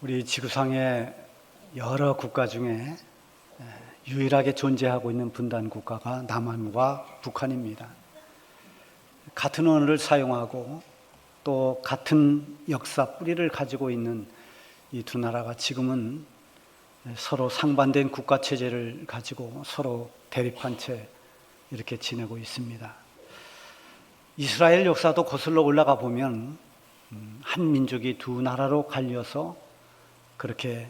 우리 지구상의 여러 국가 중에 유일하게 존재하고 있는 분단 국가가 남한과 북한입니다. 같은 언어를 사용하고 또 같은 역사 뿌리를 가지고 있는 이 두 나라가 지금은 서로 상반된 국가 체제를 가지고 서로 대립한 채 이렇게 지내고 있습니다. 이스라엘 역사도 거슬러 올라가 보면 한 민족이 두 나라로 갈려서 그렇게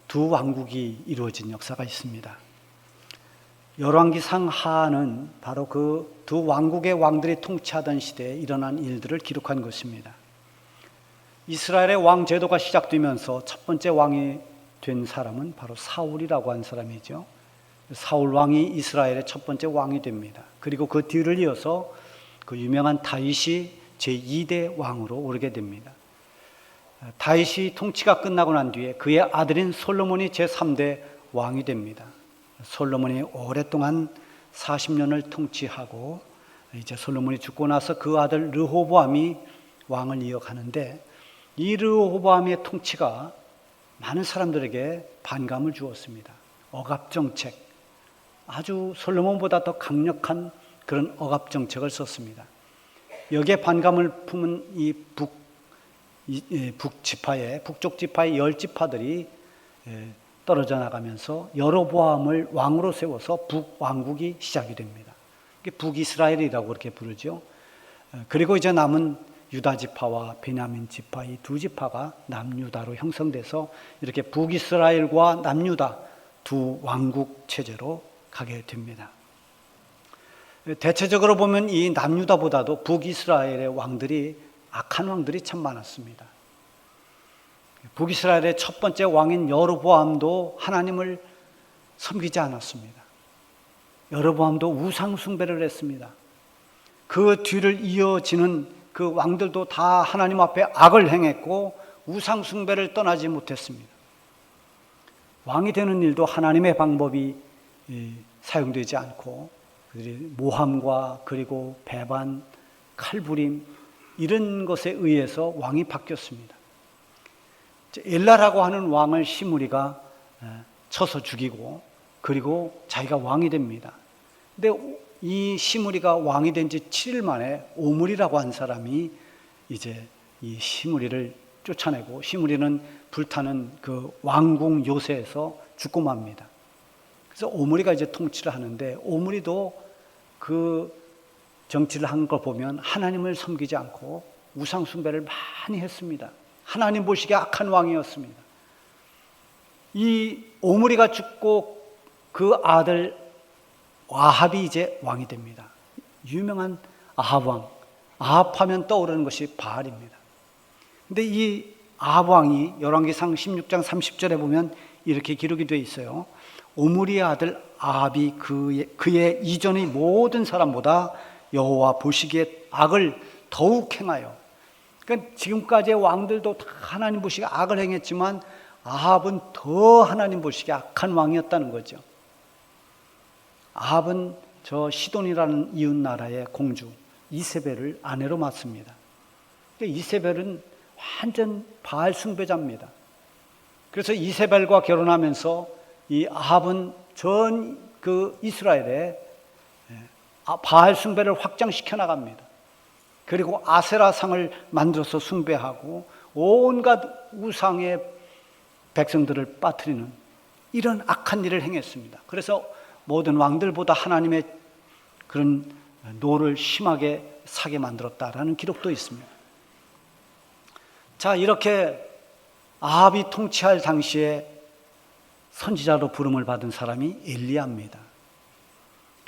두 왕국이 이루어진 역사가 있습니다. 열왕기상 하는 바로 그 두 왕국의 왕들이 통치하던 시대에 일어난 일들을 기록한 것입니다. 이스라엘의 왕 제도가 시작되면서 첫 번째 왕이 된 사람은 바로 사울이라고 하는 사람이죠. 사울 왕이 이스라엘의 첫 번째 왕이 됩니다. 그리고 그 뒤를 이어서 그 유명한 다윗이 제2대 왕으로 오르게 됩니다. 다윗이 통치가 끝나고 난 뒤에 그의 아들인 솔로몬이 제3대 왕이 됩니다. 솔로몬이 오랫동안 40년을 통치하고 이제 솔로몬이 죽고 나서 그 아들 르호보암이 왕을 이어가는데, 이 르호보암의 통치가 많은 사람들에게 반감을 주었습니다. 억압정책, 아주 솔로몬보다 더 강력한 그런 억압정책을 썼습니다. 여기에 반감을 품은 이 북쪽 지파의 10지파들이 떨어져 나가면서 여로보암을 왕으로 세워서 북왕국이 시작이 됩니다. 북이스라엘이라고 그렇게 부르죠. 그리고 이제 남은 유다 지파와 베냐민 지파, 이 두 지파가 남유다로 형성돼서 이렇게 북이스라엘과 남유다 두 왕국 체제로 가게 됩니다. 대체적으로 보면 이 남유다보다도 북이스라엘의 왕들이, 악한 왕들이 참 많았습니다. 북이스라엘의 첫 번째 왕인 여로보암도 하나님을 섬기지 않았습니다. 여로보암도 우상 숭배를 했습니다. 그 뒤를 이어지는 그 왕들도 다 하나님 앞에 악을 행했고 우상 숭배를 떠나지 못했습니다. 왕이 되는 일도 하나님의 방법이 사용되지 않고 그들이 모함과 그리고 배반, 칼부림 이런 것에 의해서 왕이 바뀌었습니다. 엘라라고 하는 왕을 시므리가 쳐서 죽이고 그리고 자기가 왕이 됩니다. 근데 이 시므리가 왕이 된 지 7일 만에 오므리라고 한 사람이 이제 이 시므리를 쫓아내고, 시므리는 불타는 그 왕궁 요새에서 죽고 맙니다. 그래서 오므리가 이제 통치를 하는데, 오므리도 그 정치를 한 걸 보면 하나님을 섬기지 않고 우상 숭배를 많이 했습니다. 하나님 보시기에 악한 왕이었습니다. 이 오므리가 죽고 그 아들 아합이 이제 왕이 됩니다. 유명한 아합 왕. 아합하면 떠오르는 것이 바알입니다. 근데 이 아합 왕이 열왕기상 16장 30절에 보면 이렇게 기록이 되어 있어요. 오므리의 아들 아합이 그의 이전의 모든 사람보다 여호와 보시기에 악을 더욱 행하여, 그러니까 지금까지의 왕들도 다 하나님 보시기에 악을 행했지만 아합은 더 하나님 보시기에 악한 왕이었다는 거죠. 아합은 저 시돈이라는 이웃 나라의 공주 이세벨을 아내로 맞습니다. 이세벨은 완전 바알 숭배자입니다. 그래서 이세벨과 결혼하면서 이 아합은 전 그 이스라엘에 바알 숭배를 확장시켜 나갑니다. 그리고 아세라상을 만들어서 숭배하고 온갖 우상의 백성들을 빠뜨리는 이런 악한 일을 행했습니다. 그래서 모든 왕들보다 하나님의 그런 노를 심하게 사게 만들었다라는 기록도 있습니다. 자, 이렇게 아합이 통치할 당시에 선지자로 부름을 받은 사람이 엘리야입니다.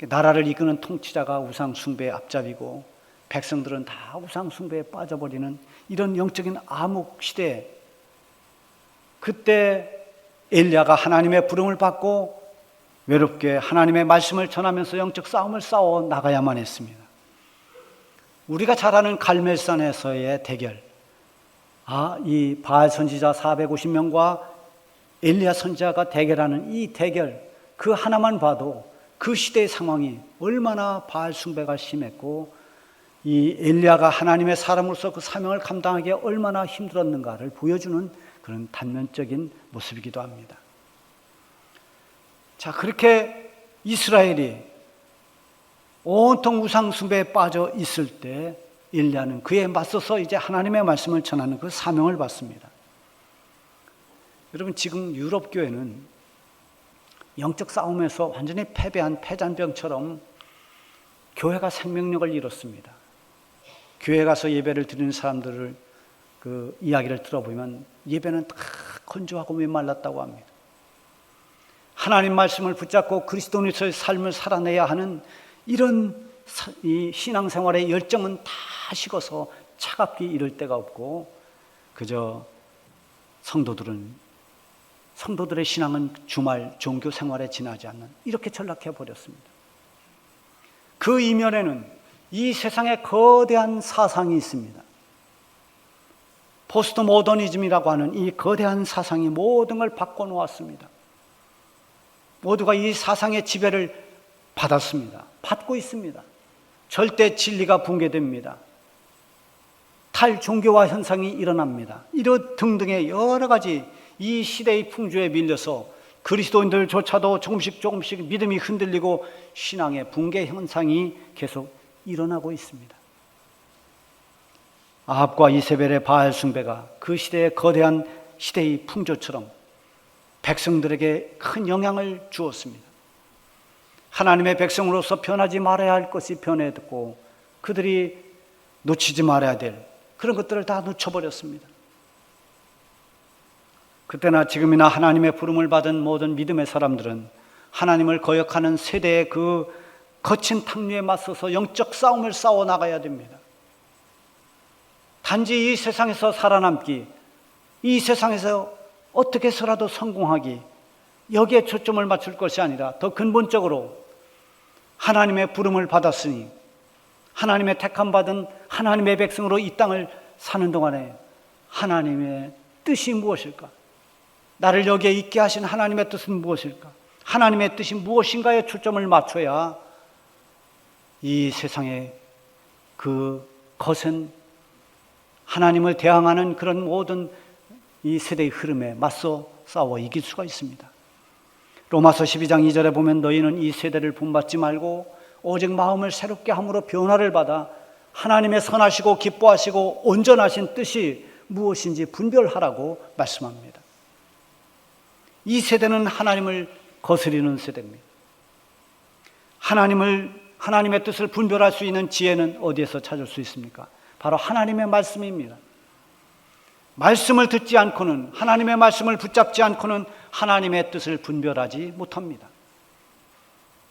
나라를 이끄는 통치자가 우상 숭배에 앞잡이고 백성들은 다 우상 숭배에 빠져버리는 이런 영적인 암흑 시대에, 그때 엘리야가 하나님의 부름을 받고 외롭게 하나님의 말씀을 전하면서 영적 싸움을 싸워 나가야만 했습니다. 우리가 잘 아는 갈멜산에서의 대결, 이 바알 선지자 450명과 엘리야 선지자가 대결하는 이 대결, 그 하나만 봐도 그 시대의 상황이 얼마나 바알 숭배가 심했고 이 엘리야가 하나님의 사람으로서 그 사명을 감당하기에 얼마나 힘들었는가를 보여주는 그런 단면적인 모습이기도 합니다. 자, 그렇게 이스라엘이 온통 우상 숭배에 빠져 있을 때 엘리야는 그에 맞서서 이제 하나님의 말씀을 전하는 그 사명을 받습니다. 여러분, 지금 유럽 교회는 영적 싸움에서 완전히 패배한 패잔병처럼 교회가 생명력을 잃었습니다. 교회 가서 예배를 드리는 사람들을 그 이야기를 들어보면 예배는 다 건조하고 메말랐다고 합니다. 하나님 말씀을 붙잡고 그리스도인으로서의 삶을 살아내야 하는 이런 이 신앙생활의 열정은 다 식어서 차갑게 이를 데가 없고, 그저 성도들의 신앙은 주말 종교 생활에 지나지 않는, 이렇게 전락해 버렸습니다. 그 이면에는 이 세상에 거대한 사상이 있습니다. 포스트 모더니즘이라고 하는 이 거대한 사상이 모든 걸 바꿔놓았습니다. 모두가 이 사상의 지배를 받았습니다. 받고 있습니다. 절대 진리가 붕괴됩니다. 탈종교화 현상이 일어납니다. 이런 등등의 여러 가지 이 시대의 풍조에 밀려서 그리스도인들조차도 조금씩 믿음이 흔들리고 신앙의 붕괴 현상이 계속 일어나고 있습니다. 아합과 이세벨의 바알 숭배가 그 시대의 거대한 시대의 풍조처럼 백성들에게 큰 영향을 주었습니다. 하나님의 백성으로서 변하지 말아야 할 것이 변했고, 그들이 놓치지 말아야 될 그런 것들을 다 놓쳐버렸습니다. 그때나 지금이나 하나님의 부름을 받은 모든 믿음의 사람들은 하나님을 거역하는 세대의 그 거친 탕류에 맞서서 영적 싸움을 싸워 나가야 됩니다. 단지 이 세상에서 살아남기, 이 세상에서 어떻게 해서라도 성공하기, 여기에 초점을 맞출 것이 아니라 더 근본적으로 하나님의 부름을 받았으니 하나님의 택함받은 하나님의 백성으로 이 땅을 사는 동안에 하나님의 뜻이 무엇일까? 나를 여기에 있게 하신 하나님의 뜻은 무엇일까? 하나님의 뜻이 무엇인가에 초점을 맞춰야 이 세상의 그 거센 하나님을 대항하는 그런 모든 이 세대의 흐름에 맞서 싸워 이길 수가 있습니다. 로마서 12장 2절에 보면 너희는 이 세대를 본받지 말고 오직 마음을 새롭게 함으로 변화를 받아 하나님의 선하시고 기뻐하시고 온전하신 뜻이 무엇인지 분별하라고 말씀합니다. 이 세대는 하나님을 거스리는 세대입니다. 하나님의 뜻을 분별할 수 있는 지혜는 어디에서 찾을 수 있습니까? 바로 하나님의 말씀입니다. 말씀을 듣지 않고는, 하나님의 말씀을 붙잡지 않고는 하나님의 뜻을 분별하지 못합니다.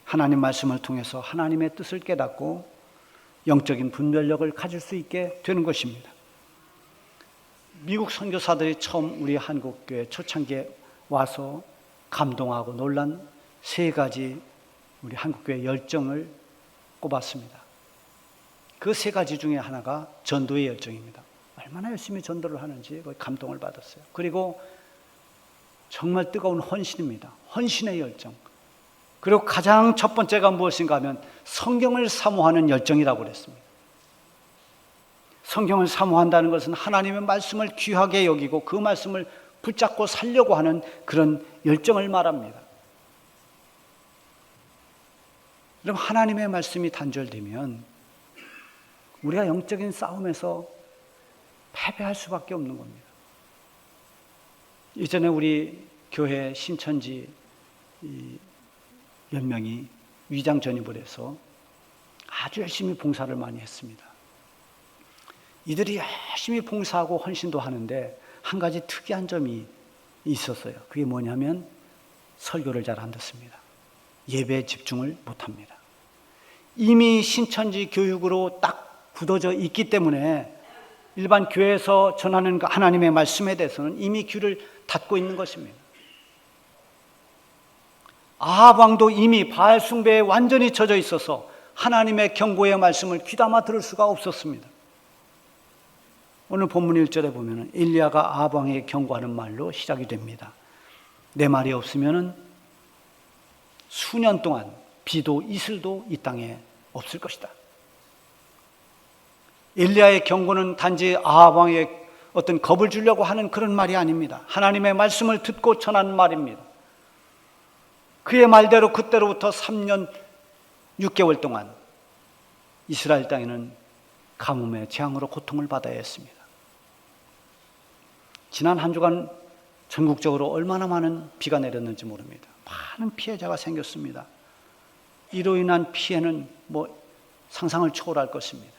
하나님 말씀을 통해서 하나님의 뜻을 깨닫고 영적인 분별력을 가질 수 있게 되는 것입니다. 미국 선교사들이 처음 우리 한국교회 초창기에 와서 감동하고 놀란 세 가지 우리 한국교회 열정을 꼽았습니다. 그 세 가지 중에 하나가 전도의 열정입니다. 얼마나 열심히 전도를 하는지 감동을 받았어요. 그리고 정말 뜨거운 헌신입니다. 헌신의 열정. 그리고 가장 첫 번째가 무엇인가 하면 성경을 사모하는 열정이라고 그랬습니다. 성경을 사모한다는 것은 하나님의 말씀을 귀하게 여기고 그 말씀을 붙잡고 살려고 하는 그런 열정을 말합니다. 그럼 하나님의 말씀이 단절되면 우리가 영적인 싸움에서 패배할 수밖에 없는 겁니다. 이전에 우리 교회 신천지 연명이 위장 전입을 해서 아주 열심히 봉사를 많이 했습니다. 이들이 열심히 봉사하고 헌신도 하는데 한 가지 특이한 점이 있었어요. 그게 뭐냐면 설교를 잘 안 듣습니다. 예배에 집중을 못합니다. 이미 신천지 교육으로 딱 굳어져 있기 때문에 일반 교회에서 전하는 하나님의 말씀에 대해서는 이미 귀를 닫고 있는 것입니다. 아합 왕도 이미 바알 숭배에 완전히 젖어 있어서 하나님의 경고의 말씀을 귀담아 들을 수가 없었습니다. 오늘 본문 1절에 보면 엘리야가 아합 왕에게 경고하는 말로 시작이 됩니다. 내 말이 없으면 수년 동안 비도 이슬도 이 땅에 없을 것이다. 엘리야의 경고는 단지 아합 왕의 어떤 겁을 주려고 하는 그런 말이 아닙니다. 하나님의 말씀을 듣고 전한 말입니다. 그의 말대로 그때로부터 3년 6개월 동안 이스라엘 땅에는 가뭄의 재앙으로 고통을 받아야 했습니다. 지난 한 주간 전국적으로 얼마나 많은 비가 내렸는지 모릅니다. 많은 피해자가 생겼습니다. 이로 인한 피해는 상상을 초월할 것입니다.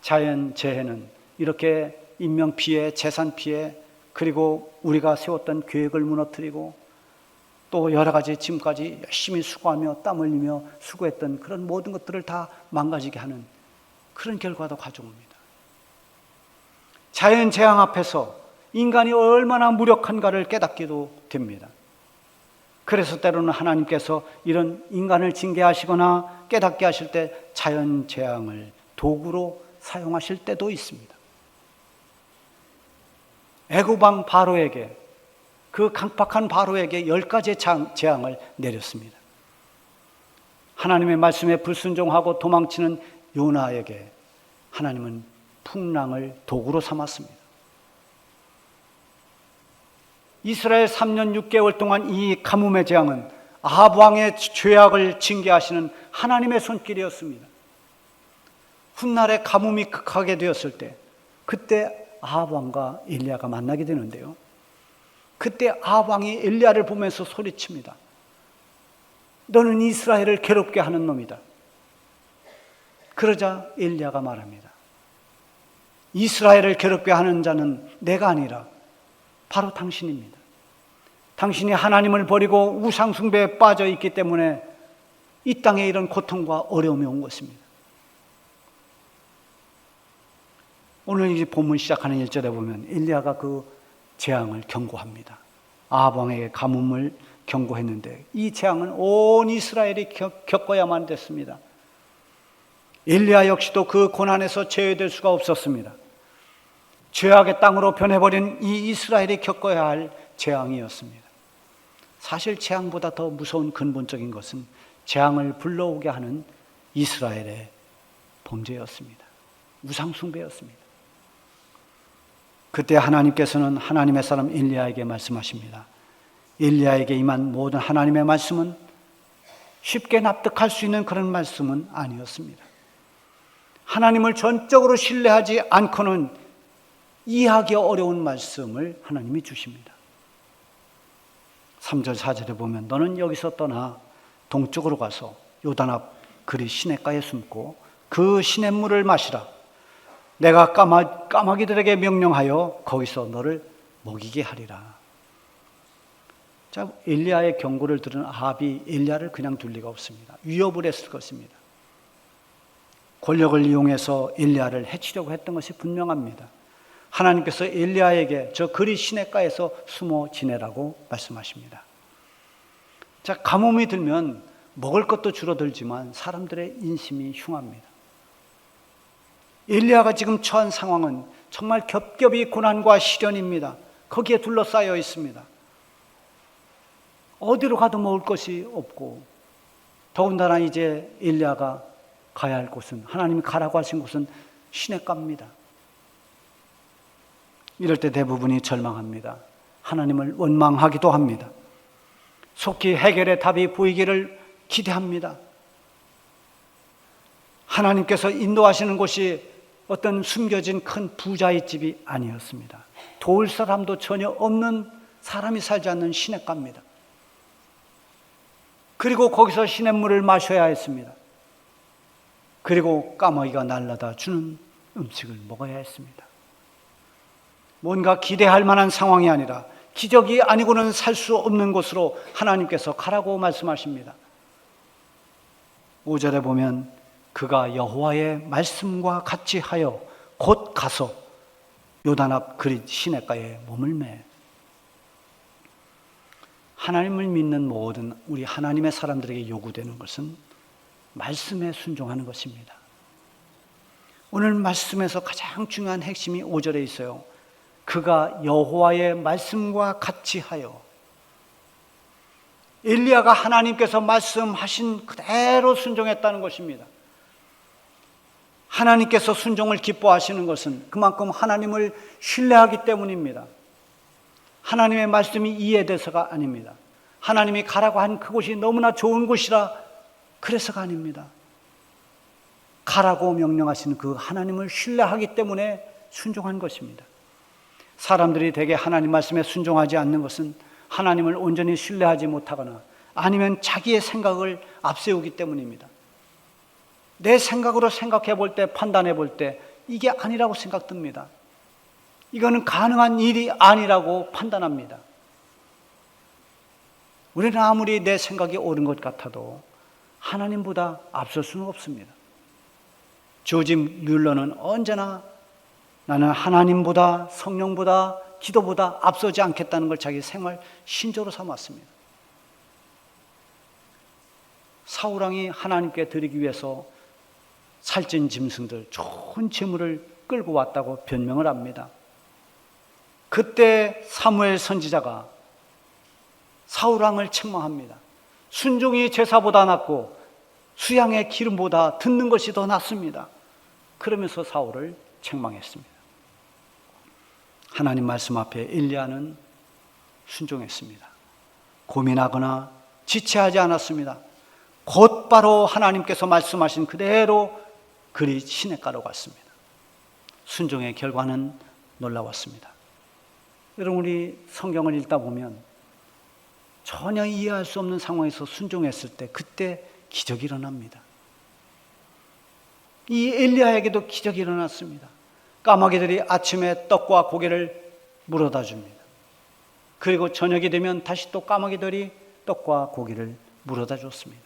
자연재해는 이렇게 인명피해, 재산피해, 그리고 우리가 세웠던 계획을 무너뜨리고 또 여러 가지 지금까지 열심히 수고하며 땀 흘리며 수고했던 그런 모든 것들을 다 망가지게 하는 그런 결과도 가져옵니다. 자연재앙 앞에서 인간이 얼마나 무력한가를 깨닫기도 됩니다. 그래서 때로는 하나님께서 이런 인간을 징계하시거나 깨닫게 하실 때 자연재앙을 도구로 사용하실 때도 있습니다. 애굽왕 바로에게, 그 강팍한 바로에게 10가지의 재앙을 내렸습니다. 하나님의 말씀에 불순종하고 도망치는 요나에게 하나님은 풍랑을 도구로 삼았습니다. 이스라엘 3년 6개월 동안 이 가뭄의 재앙은 아합 왕의 죄악을 징계하시는 하나님의 손길이었습니다. 훗날에 가뭄이 극하게 되었을 때, 그때 아합 왕과 엘리야가 만나게 되는데요, 그때 아합 왕이 엘리야를 보면서 소리칩니다. 너는 이스라엘을 괴롭게 하는 놈이다. 그러자 엘리야가 말합니다. 이스라엘을 괴롭게 하는 자는 내가 아니라 바로 당신입니다. 당신이 하나님을 버리고 우상 숭배에 빠져 있기 때문에 이 땅에 이런 고통과 어려움이 온 것입니다. 오늘 이 본문 시작하는 1절에 보면 엘리야가 그 재앙을 경고합니다. 아합 왕에게 가뭄을 경고했는데 이 재앙은 온 이스라엘이 겪어야만 됐습니다. 엘리야 역시도 그 고난에서 제외될 수가 없었습니다. 죄악의 땅으로 변해버린 이 이스라엘이 겪어야 할 재앙이었습니다. 사실 재앙보다 더 무서운 근본적인 것은 재앙을 불러오게 하는 이스라엘의 범죄였습니다. 우상숭배였습니다. 그때 하나님께서는 하나님의 사람 엘리야에게 말씀하십니다. 엘리야에게 임한 모든 하나님의 말씀은 쉽게 납득할 수 있는 그런 말씀은 아니었습니다. 하나님을 전적으로 신뢰하지 않고는 이해하기 어려운 말씀을 하나님이 주십니다. 3절 4절에 보면 너는 여기서 떠나 동쪽으로 가서 요단 앞 그리 시냇가에 숨고 그 시냇물을 마시라. 내가 까마귀들에게 명령하여 거기서 너를 먹이게 하리라. 자, 엘리야의 경고를 들은 아합이 엘리야를 그냥 둘 리가 없습니다. 위협을 했을 것입니다. 권력을 이용해서 엘리야를 해치려고 했던 것이 분명합니다. 하나님께서 엘리야에게 저 그리 시냇가에서 숨어 지내라고 말씀하십니다. 자, 가뭄이 들면 먹을 것도 줄어들지만 사람들의 인심이 흉합니다. 엘리야가 지금 처한 상황은 정말 겹겹이 고난과 시련입니다. 거기에 둘러싸여 있습니다. 어디로 가도 먹을 것이 없고, 더군다나 이제 엘리야가 가야 할 곳은, 하나님이 가라고 하신 곳은 시냇가입니다. 이럴 때 대부분이 절망합니다. 하나님을 원망하기도 합니다. 속히 해결의 답이 보이기를 기대합니다. 하나님께서 인도하시는 곳이 어떤 숨겨진 큰 부자의 집이 아니었습니다. 도울 사람도 전혀 없는, 사람이 살지 않는 시냇가입니다. 그리고 거기서 시냇물을 마셔야 했습니다. 그리고 까마귀가 날라다 주는 음식을 먹어야 했습니다. 뭔가 기대할 만한 상황이 아니라 기적이 아니고는 살 수 없는 곳으로 하나님께서 가라고 말씀하십니다. 5절에 보면 그가 여호와의 말씀과 같이 하여 곧 가서 요단 앞 그릿 시냇가에 몸을 매. 하나님을 믿는 모든 우리 하나님의 사람들에게 요구되는 것은 말씀에 순종하는 것입니다. 오늘 말씀에서 가장 중요한 핵심이 5절에 있어요. 그가 여호와의 말씀과 같이 하여. 엘리야가 하나님께서 말씀하신 그대로 순종했다는 것입니다. 하나님께서 순종을 기뻐하시는 것은 그만큼 하나님을 신뢰하기 때문입니다. 하나님의 말씀이 이해돼서가 아닙니다. 하나님이 가라고 한 그곳이 너무나 좋은 곳이라 그래서가 아닙니다. 가라고 명령하시는 그 하나님을 신뢰하기 때문에 순종한 것입니다. 사람들이 대개 하나님 말씀에 순종하지 않는 것은 하나님을 온전히 신뢰하지 못하거나 아니면 자기의 생각을 앞세우기 때문입니다. 내 생각으로 생각해 볼 때, 판단해 볼 때 이게 아니라고 생각됩니다. 이거는 가능한 일이 아니라고 판단합니다. 우리는 아무리 내 생각이 옳은 것 같아도 하나님보다 앞설 수는 없습니다. 조지 뮬러는 언제나 나는 하나님보다, 성령보다, 기도보다 앞서지 않겠다는 걸 자기 생활 신조로 삼았습니다. 사울왕이 하나님께 드리기 위해서 살찐 짐승들, 좋은 재물을 끌고 왔다고 변명을 합니다. 그때 사무엘 선지자가 사울왕을 책망합니다. 순종이 제사보다 낫고 수양의 기름보다 듣는 것이 더 낫습니다. 그러면서 사울을 책망했습니다. 하나님 말씀 앞에 엘리야는 순종했습니다. 고민하거나 지체하지 않았습니다. 곧바로 하나님께서 말씀하신 그대로 그리 시냇가로 갔습니다. 순종의 결과는 놀라웠습니다. 여러분, 우리 성경을 읽다 보면 전혀 이해할 수 없는 상황에서 순종했을 때 그때 기적이 일어납니다. 이 엘리야에게도 기적이 일어났습니다. 까마귀들이 아침에 떡과 고기를 물어다 줍니다. 그리고 저녁이 되면 다시 또 까마귀들이 떡과 고기를 물어다 줬습니다.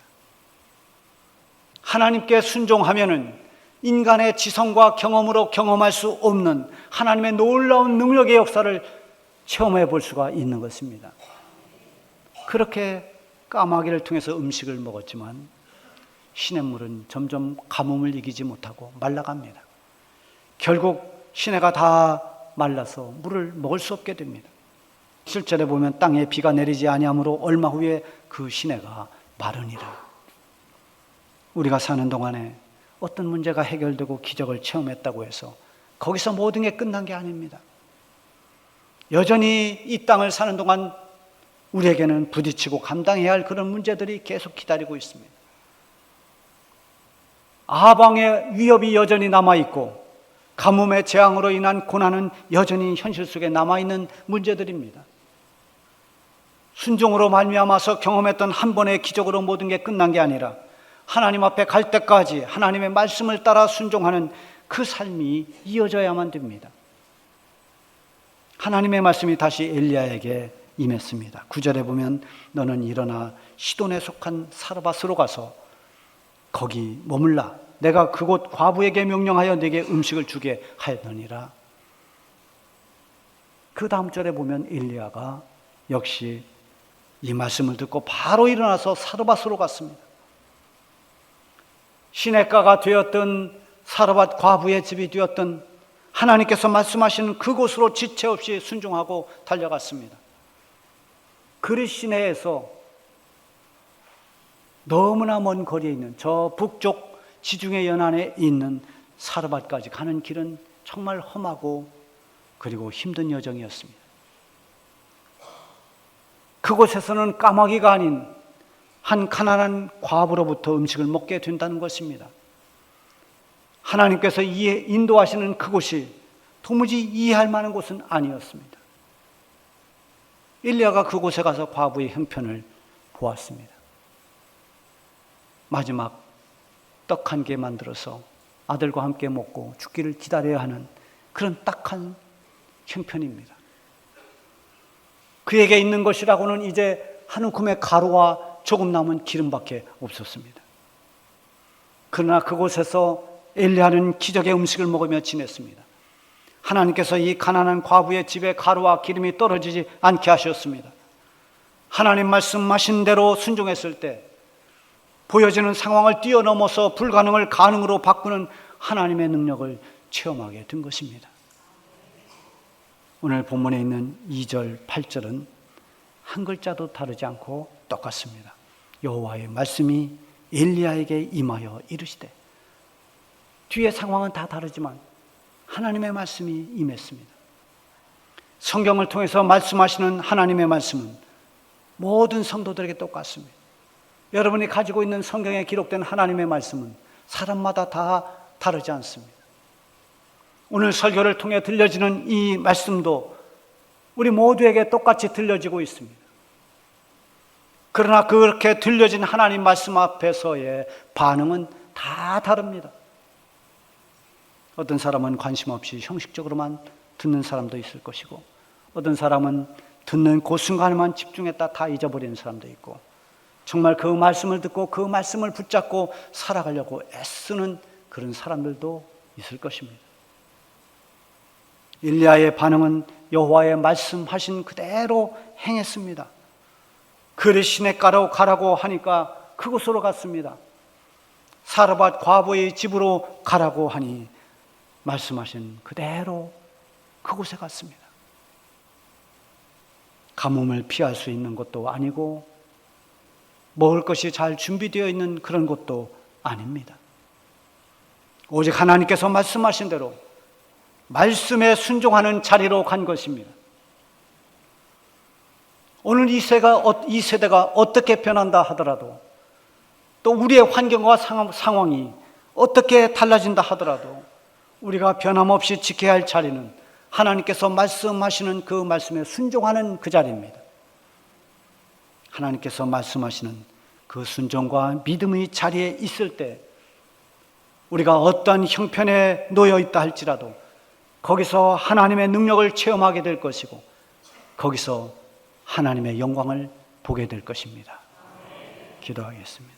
하나님께 순종하면은 인간의 지성과 경험으로 경험할 수 없는 하나님의 놀라운 능력의 역사를 체험해 볼 수가 있는 것입니다. 그렇게 까마귀를 통해서 음식을 먹었지만 시냇물은 점점 가뭄을 이기지 못하고 말라갑니다. 결국 시내가 다 말라서 물을 먹을 수 없게 됩니다. 7절에 보면 땅에 비가 내리지 아니하므로 얼마 후에 그 시내가 마르니라. 우리가 사는 동안에 어떤 문제가 해결되고 기적을 체험했다고 해서 거기서 모든 게 끝난 게 아닙니다. 여전히 이 땅을 사는 동안 우리에게는 부딪히고 감당해야 할 그런 문제들이 계속 기다리고 있습니다. 아방의 위협이 여전히 남아있고 가뭄의 재앙으로 인한 고난은 여전히 현실 속에 남아있는 문제들입니다. 순종으로 말미암아서 경험했던 한 번의 기적으로 모든 게 끝난 게 아니라 하나님 앞에 갈 때까지 하나님의 말씀을 따라 순종하는 그 삶이 이어져야만 됩니다. 하나님의 말씀이 다시 엘리야에게 임했습니다. 9절에 보면 너는 일어나 시돈에 속한 사르밧으로 가서 거기 머물라. 내가 그곳 과부에게 명령하여 네게 음식을 주게 하였느니라. 그 다음 절에 보면 엘리야가 역시 이 말씀을 듣고 바로 일어나서 사르밧으로 갔습니다. 시냇가가 되었던 사르밧 과부의 집이 되었던 하나님께서 말씀하시는 그곳으로 지체 없이 순종하고 달려갔습니다. 그리 시내에서 너무나 먼 거리에 있는 저 북쪽 지중해 연안에 있는 사르밧까지 가는 길은 정말 험하고 그리고 힘든 여정이었습니다. 그곳에서는 까마귀가 아닌 한 가난한 과부로부터 음식을 먹게 된다는 것입니다. 하나님께서 인도하시는 그곳이 도무지 이해할 만한 곳은 아니었습니다. 엘리야가 그곳에 가서 과부의 형편을 보았습니다. 마지막 떡 한 개 만들어서 아들과 함께 먹고 죽기를 기다려야 하는 그런 딱한 형편입니다. 그에게 있는 것이라고는 이제 한 움큼의 가루와 조금 남은 기름밖에 없었습니다. 그러나 그곳에서 엘리야는 기적의 음식을 먹으며 지냈습니다. 하나님께서 이 가난한 과부의 집에 가루와 기름이 떨어지지 않게 하셨습니다. 하나님 말씀하신 대로 순종했을 때 보여지는 상황을 뛰어넘어서 불가능을 가능으로 바꾸는 하나님의 능력을 체험하게 된 것입니다. 오늘 본문에 있는 2절, 8절은 한 글자도 다르지 않고 똑같습니다. 여호와의 말씀이 엘리야에게 임하여 이르시되 뒤의 상황은 다 다르지만 하나님의 말씀이 임했습니다. 성경을 통해서 말씀하시는 하나님의 말씀은 모든 성도들에게 똑같습니다. 여러분이 가지고 있는 성경에 기록된 하나님의 말씀은 사람마다 다 다르지 않습니다. 오늘 설교를 통해 들려지는 이 말씀도 우리 모두에게 똑같이 들려지고 있습니다. 그러나 그렇게 들려진 하나님 말씀 앞에서의 반응은 다 다릅니다. 어떤 사람은 관심 없이 형식적으로만 듣는 사람도 있을 것이고, 어떤 사람은 듣는 그 순간에만 집중했다 다 잊어버리는 사람도 있고, 정말 그 말씀을 듣고 그 말씀을 붙잡고 살아가려고 애쓰는 그런 사람들도 있을 것입니다. 일리야의 반응은 여호와의 말씀하신 그대로 행했습니다. 그를 시냇가로 가라고 하니까 그곳으로 갔습니다. 사르밧 과부의 집으로 가라고 하니 말씀하신 그대로 그곳에 갔습니다. 가뭄을 피할 수 있는 것도 아니고 먹을 것이 잘 준비되어 있는 그런 것도 아닙니다. 오직 하나님께서 말씀하신 대로 말씀에 순종하는 자리로 간 것입니다. 오늘 이 세대가 어떻게 변한다 하더라도, 또 우리의 환경과 상황이 어떻게 달라진다 하더라도 우리가 변함없이 지켜야 할 자리는 하나님께서 말씀하시는 그 말씀에 순종하는 그 자리입니다. 하나님께서 말씀하시는 그 순종과 믿음의 자리에 있을 때 우리가 어떤 형편에 놓여 있다 할지라도 거기서 하나님의 능력을 체험하게 될 것이고, 거기서 하나님의 영광을 보게 될 것입니다. 기도하겠습니다.